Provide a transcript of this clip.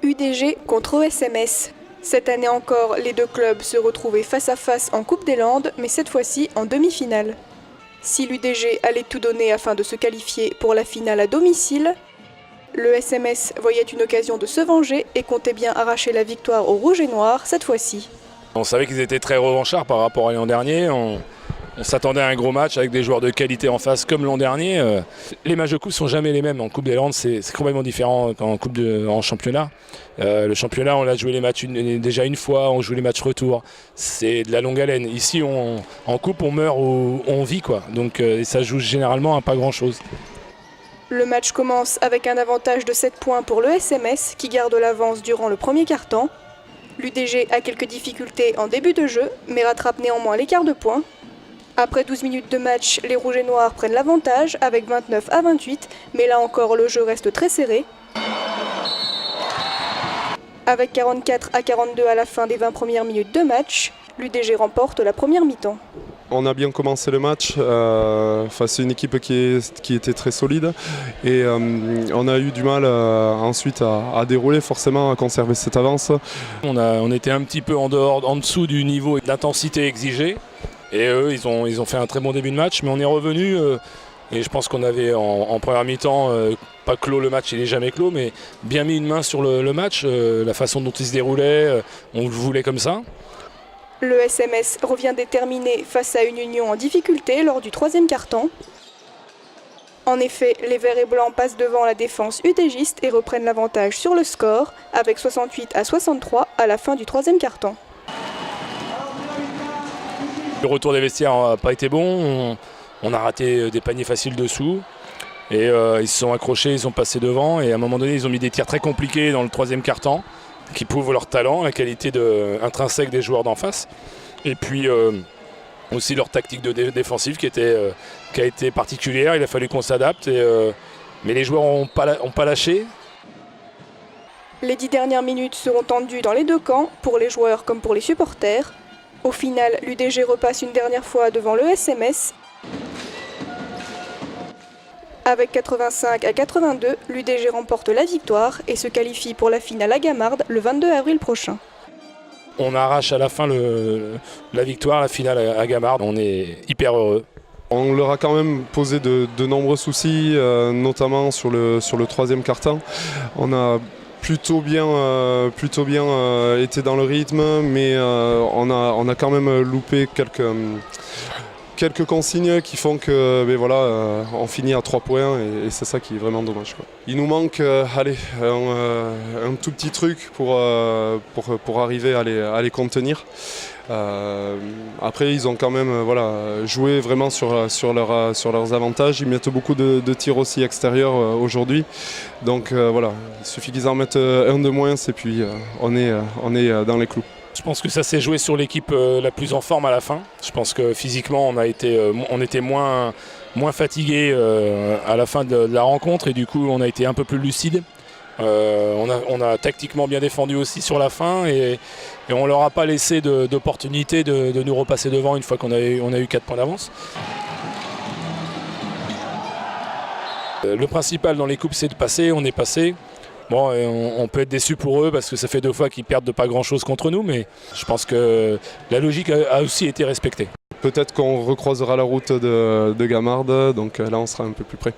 UDG contre ESMS. Cette année encore, les deux clubs se retrouvaient face à face en Coupe des Landes, mais cette fois-ci en demi-finale. Si l'UDG allait tout donner afin de se qualifier pour la finale à domicile, le SMS voyait une occasion de se venger et comptait bien arracher la victoire aux Rouges et Noirs cette fois-ci. On savait qu'ils étaient très revanchards par rapport à l'an dernier. On s'attendait à un gros match avec des joueurs de qualité en face comme l'an dernier. Les matchs de coupe ne sont jamais les mêmes. En Coupe des Landes, c'est complètement différent qu'en championnat. Le championnat, on a joué les matchs déjà une fois, on joue les matchs retour. C'est de la longue haleine. Ici, en coupe, on meurt ou on vit, quoi. Donc ça joue généralement à pas grand-chose. Le match commence avec un avantage de 7 points pour le SMS qui garde l'avance durant le premier quart-temps. L'UDG a quelques difficultés en début de jeu, mais rattrape néanmoins l'écart de points. Après 12 minutes de match, les Rouges et Noirs prennent l'avantage avec 29-28, mais là encore le jeu reste très serré. Avec 44-42 à la fin des 20 premières minutes de match, l'UDG remporte la première mi-temps. On a bien commencé le match face à une équipe qui était très solide et on a eu du mal ensuite à dérouler, forcément à conserver cette avance. On était un petit peu en dessous du niveau d'intensité exigé et eux ils ont fait un très bon début de match, mais on est revenu et je pense qu'on avait en première mi-temps pas clos le match, il n'est jamais clos, mais bien mis une main sur le match, la façon dont il se déroulait, on le voulait comme ça. Le SMS revient déterminé face à une Union en difficulté lors du troisième quart-temps. En effet, les Verts et Blancs passent devant la défense UDGiste et reprennent l'avantage sur le score avec 68-63 à la fin du troisième quart-temps. Le retour des vestiaires n'a pas été bon, on a raté des paniers faciles dessous et ils se sont accrochés, ils sont passés devant et à un moment donné ils ont mis des tirs très compliqués dans le troisième quart-temps qui prouvent leur talent, la qualité intrinsèque des joueurs d'en face et puis aussi leur tactique défensive qui a été particulière, il a fallu qu'on s'adapte mais les joueurs n'ont pas lâché. Les 10 dernières minutes seront tendues dans les deux camps, pour les joueurs comme pour les supporters. Au final, l'UDG repasse une dernière fois devant le SMS. Avec 85-82, l'UDG remporte la victoire et se qualifie pour la finale à Gamarde le 22 avril prochain. On arrache à la fin la victoire, la finale à Gamarde, on est hyper heureux. On leur a quand même posé de nombreux soucis, notamment sur le troisième quart-temps. On a plutôt bien été dans le rythme, mais on a quand même loupé quelques consignes qui font que on finit à 3 points et c'est ça qui est vraiment dommage, quoi. Il nous manque un tout petit truc pour arriver à les contenir. Après ils ont quand même joué vraiment sur leurs avantages, ils mettent beaucoup de tirs aussi extérieurs aujourd'hui, donc il suffit qu'ils en mettent un de moins et puis on est dans les clous. Je pense que ça s'est joué sur l'équipe la plus en forme à la fin. Je pense que physiquement on était moins fatigués à la fin de la rencontre et du coup on a été un peu plus lucide. On a tactiquement bien défendu aussi sur la fin et on leur a pas laissé d'opportunité de nous repasser devant une fois qu'on a eu 4 points d'avance. Le principal dans les coupes c'est de passer, on est passé. Bon, on peut être déçu pour eux parce que ça fait 2 fois qu'ils perdent de pas grand chose contre nous, mais je pense que la logique a aussi été respectée. Peut-être qu'on recroisera la route de Gamarde, donc là on sera un peu plus près.